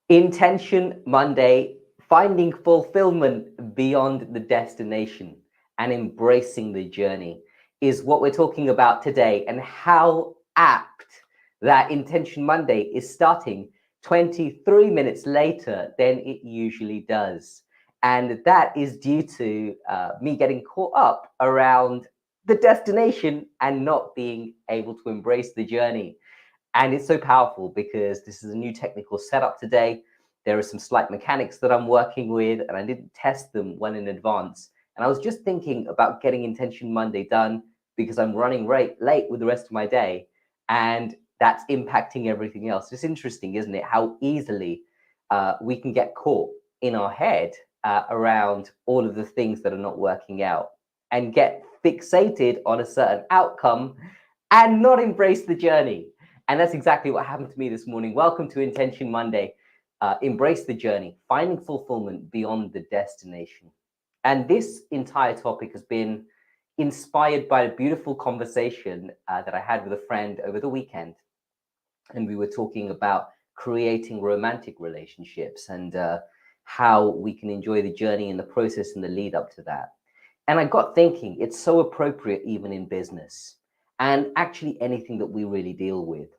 Intention Monday, finding fulfillment beyond the destination and embracing the journey is what we're talking about today, and how apt that Intention Monday is starting 23 minutes later than it usually does. And that is due to me getting caught up around the destination and not being able to embrace the journey. And it's so powerful because this is a new technical setup today. There are some slight mechanics that I'm working with, and I didn't test them well in advance. And I was just thinking about getting Intention Monday done because I'm running late with the rest of my day, and that's impacting everything else. It's interesting, isn't it, how easily we can get caught in our head around all of the things that are not working out and get fixated on a certain outcome and not embrace the journey. And that's exactly what happened to me this morning. Welcome to Intention Monday. Embrace the journey, finding fulfillment beyond the destination. And this entire topic has been inspired by a beautiful conversation that I had with a friend over the weekend. And we were talking about creating romantic relationships and how we can enjoy the journey and the process and the lead up to that. And I got thinking, it's so appropriate even in business and actually anything that we really deal with.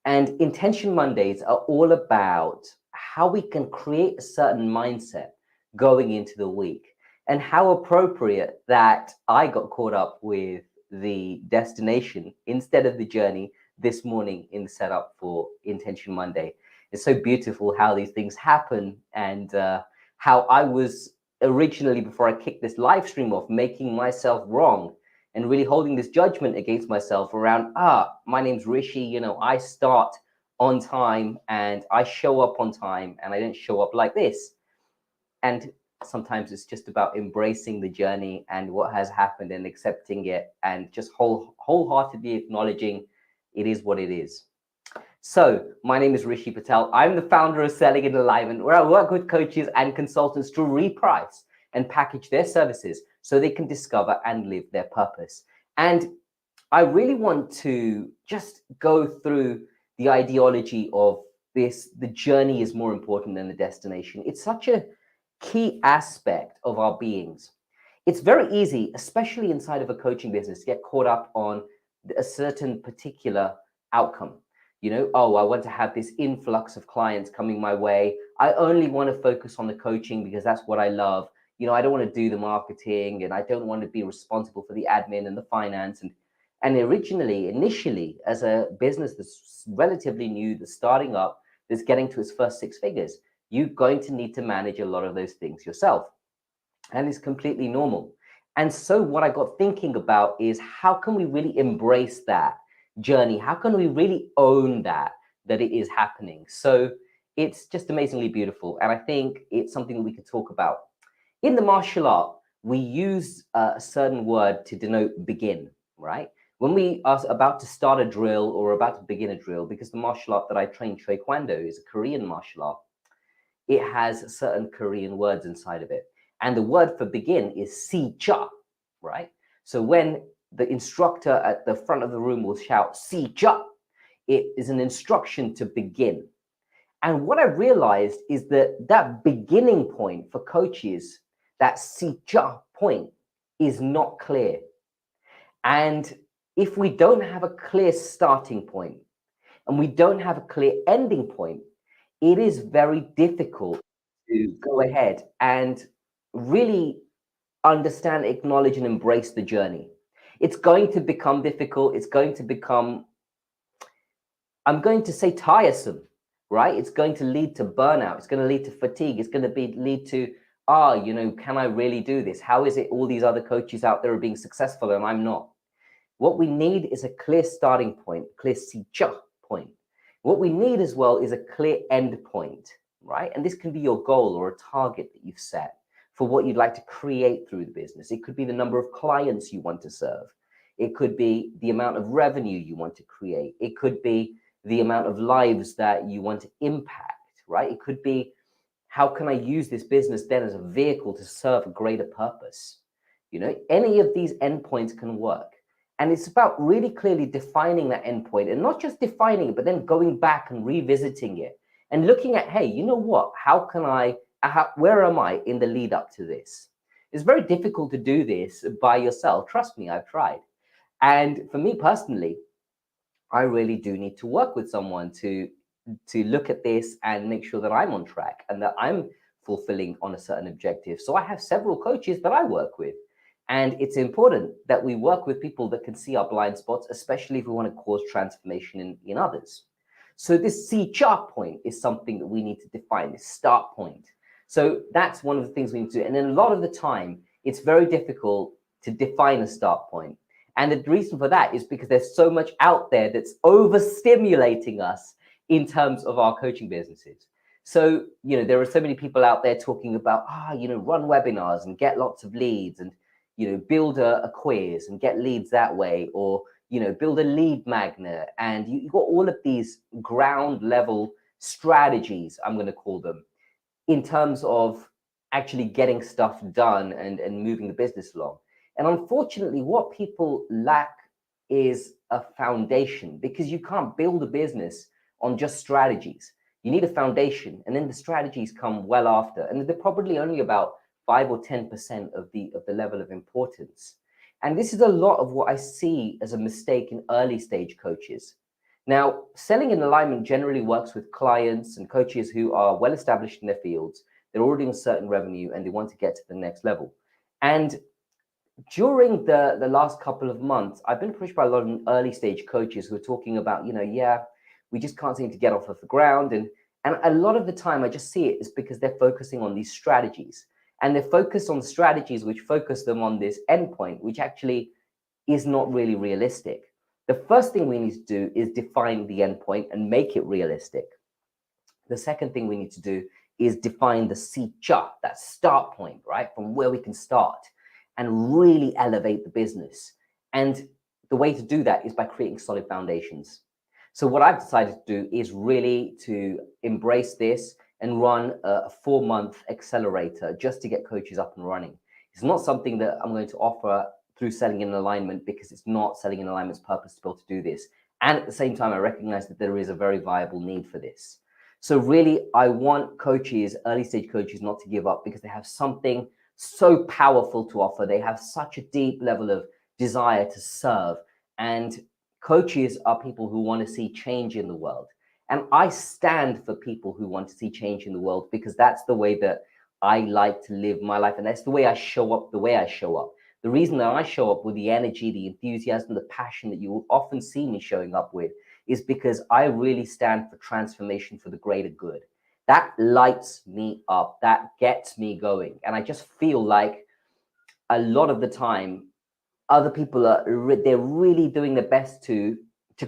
And Intention Mondays are all about how we can create a certain mindset going into the week, and how appropriate that I got caught up with the destination instead of the journey this morning in the setup for Intention Monday. It's so beautiful how these things happen, and how I was originally, before I kicked this live stream off, making myself wrong and really holding this judgment against myself around, my name's Rishi, I start on time and I show up on time and I don't show up like this. And sometimes it's just about embracing the journey and what has happened and accepting it, and just wholeheartedly acknowledging it is what it is. So my name is Rishi Patel. I'm the founder of Selling in Alignment, where I work with coaches and consultants to reprice and package their services so they can discover and live their purpose. And I really want to just go through the ideology of this. The journey is more important than the destination. It's such a key aspect of our beings. It's very easy, especially inside of a coaching business, to get caught up on a certain particular outcome. I want to have this influx of clients coming my way. I only want to focus on the coaching because that's what I love. I don't want to do the marketing, and I don't want to be responsible for the admin and the finance. And initially, as a business that's relatively new, that's starting up, that's getting to its first six figures, you're going to need to manage a lot of those things yourself. And it's completely normal. And so what I got thinking about is, how can we really embrace that journey? How can we really own that it is happening? So it's just amazingly beautiful. And I think it's something that we could talk about. In the martial art, we use a certain word to denote begin, right? When we are about to start a drill or about to begin a drill, because the martial art that I train, Taekwondo, is a Korean martial art, it has certain Korean words inside of it. And the word for begin is Sijak, right? So when the instructor at the front of the room will shout Sijak, it is an instruction to begin. And what I realized is that beginning point for coaches, that Sijak point, is not clear. And if we don't have a clear starting point and we don't have a clear ending point, it is very difficult to go ahead and really understand, acknowledge, and embrace the journey. It's going to become difficult. It's going to become, I'm going to say, tiresome, right? It's going to lead to burnout. It's going to lead to fatigue. It's going to lead to, can I really do this? How is it all these other coaches out there are being successful and I'm not? What we need is a clear starting point, clear Sijak point. What we need as well is a clear end point, right? And this can be your goal or a target that you've set for what you'd like to create through the business. It could be the number of clients you want to serve. It could be the amount of revenue you want to create. It could be the amount of lives that you want to impact, right? It could be, how can I use this business then as a vehicle to serve a greater purpose? Any of these endpoints can work. And it's about really clearly defining that endpoint, and not just defining it, but then going back and revisiting it and looking at, hey, you know what? Where am I in the lead up to this? It's very difficult to do this by yourself. Trust me, I've tried. And for me personally, I really do need to work with someone to look at this and make sure that I'm on track and that I'm fulfilling on a certain objective. So I have several coaches that I work with. And it's important that we work with people that can see our blind spots, especially if we want to cause transformation in others. So this Sijak point is something that we need to define, this start point. So that's one of the things we need to do. And then a lot of the time, it's very difficult to define a start point. And the reason for that is because there's so much out there that's overstimulating us in terms of our coaching businesses. So, there are so many people out there talking about, run webinars and get lots of leads and, build a quiz and get leads that way, or, build a lead magnet. And you've got all of these ground level strategies, I'm going to call them, in terms of actually getting stuff done and moving the business along. And unfortunately, what people lack is a foundation, because you can't build a business on just strategies. You need a foundation, and then the strategies come well after. And they're probably only about 5 or 10% of the level of importance. And this is a lot of what I see as a mistake in early stage coaches. Now, selling in alignment generally works with clients and coaches who are well established in their fields. They're already on certain revenue and they want to get to the next level. And during the last couple of months, I've been approached by a lot of early stage coaches who are talking about, we just can't seem to get off of the ground. And a lot of the time I just see it is because they're focusing on these strategies, and they're focused on strategies which focus them on this endpoint, which actually is not really realistic. The first thing we need to do is define the endpoint and make it realistic. The second thing we need to do is define the Sijak, that start point, right? From where we can start and really elevate the business. And the way to do that is by creating solid foundations. So what I've decided to do is really to embrace this and run a 4-month accelerator just to get coaches up and running. It's not something that I'm going to offer through selling in alignment, because it's not selling in alignment's purpose to be able to do this. And at the same time, I recognize that there is a very viable need for this. So really, I want coaches, early stage coaches, not to give up, because they have something so powerful to offer. They have such a deep level of desire to serve. And coaches are people who want to see change in the world. And I stand for people who want to see change in the world, because that's the way that I like to live my life. And that's the way I show up, The reason that I show up with the energy, the enthusiasm, the passion that you will often see me showing up with is because I really stand for transformation for the greater good. That lights me up. That gets me going. And I just feel like a lot of the time, other people they're really doing their best to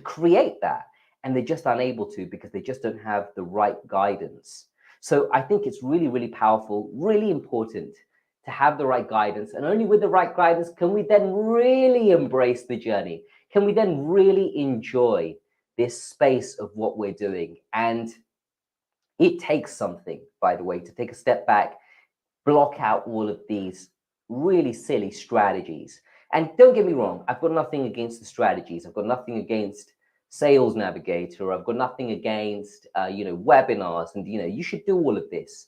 create that. And they're just unable to, because they just don't have the right guidance. So I think it's really, really powerful, really important to have the right guidance. And only with the right guidance can we then really embrace the journey. Can we then really enjoy this space of what we're doing? And it takes something, by the way, to take a step back, block out all of these really silly strategies. And don't get me wrong, I've got nothing against the strategies. I've got nothing against Sales Navigator. I've got nothing against, webinars. And, you should do all of this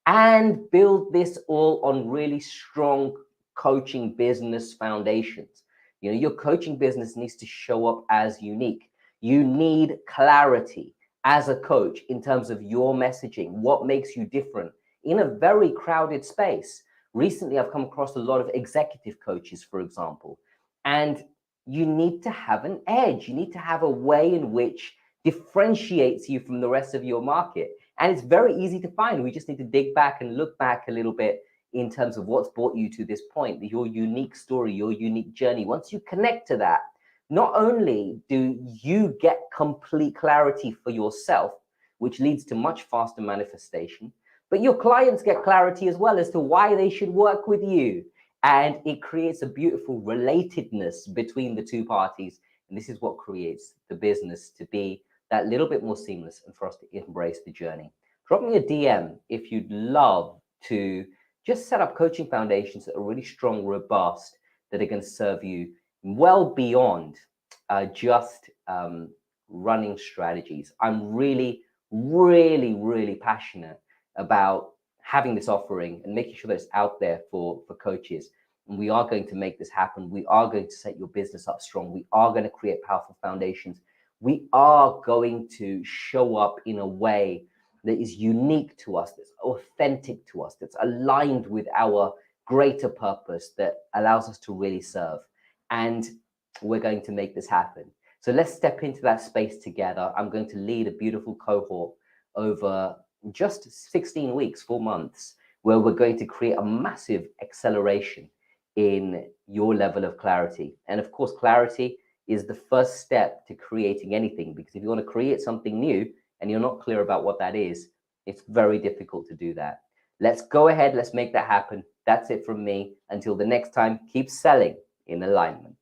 and build this all on really strong coaching business foundations. Your coaching business needs to show up as unique. You need clarity as a coach in terms of your messaging, what makes you different in a very crowded space. Recently, I've come across a lot of executive coaches, for example, and you need to have an edge. You need to have a way in which differentiates you from the rest of your market. And it's very easy to find. We just need to dig back and look back a little bit in terms of what's brought you to this point, your unique story, your unique journey. Once you connect to that, not only do you get complete clarity for yourself, which leads to much faster manifestation, but your clients get clarity as well as to why they should work with you. And it creates a beautiful relatedness between the two parties. And this is what creates the business to be that little bit more seamless and for us to embrace the journey. Drop me a DM if you'd love to just set up coaching foundations that are really strong, robust, that are going to serve you well beyond just running strategies. I'm really, really, really passionate about having this offering and making sure that it's out there for coaches. And we are going to make this happen. We are going to set your business up strong. We are going to create powerful foundations. We are going to show up in a way that is unique to us, that's authentic to us, that's aligned with our greater purpose, that allows us to really serve. And we're going to make this happen. So let's step into that space together. I'm going to lead a beautiful cohort over just 16 weeks, 4 months, where we're going to create a massive acceleration in your level of clarity. And of course, clarity is the first step to creating anything, because if you want to create something new and you're not clear about what that is, it's very difficult to do that. Let's go ahead. Let's make that happen. That's it from me. Until the next time, keep selling in alignment.